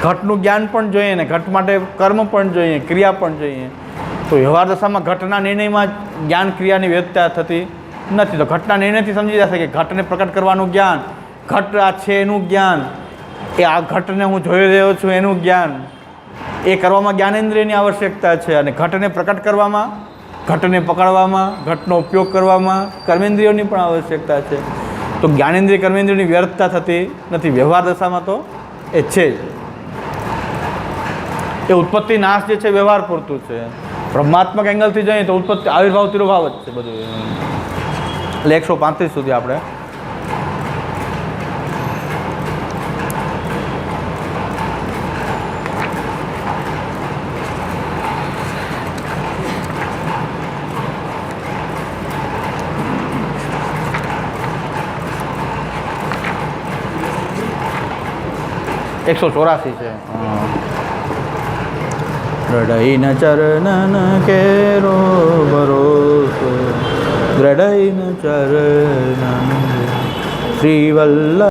ઘટનું જ્ઞાન પણ જોઈએ ને ઘટ માટે કર્મ પણ જોઈએ, ક્રિયા પણ જોઈએ. તો વ્યવહાર દશામાં ઘટના નિર્ણયમાં જ્ઞાન ક્રિયાની વ્યવસ્થા થતી નથી. તો ઘટના નિર્ણયથી સમજી જશે કે ઘટને પ્રકટ કરવાનું જ્ઞાન, ઘટ આ છે એનું જ્ઞાન, એ આ ઘટને હું જોઈ રહ્યો છું એનું જ્ઞાન, એ કરવામાં જ્ઞાનેન્દ્રિયની આવશ્યકતા છે. અને ઘટને પ્રકટ કરવામાં, ઘટને પકડવામાં, ઘટનો ઉપયોગ કરવામાં કર્મેન્દ્રિયોની પણ આવશ્યકતા છે. તો જ્ઞાનેન્દ્રિય કર્મેન્દ્રિયોની વ્યર્થતા થતી નથી. વ્યવહાર દશામાં તો એ છે જ. એ ઉત્પત્તિ નાશ જે છે વ્યવહાર પૂરતું છે. બ્રહ્માત્મક એંગલથી જોઈએ તો ઉત્પત્તિ આવિર્ભાવ તિરોભાવ જ છે બધું. એટલે 135 સુધી આપણે એકસો 84 છે. દ્રઢૈન ચરણન કેરો ભરોસો, દ્રઢૈન ચરણન શ્રી વલ્લભ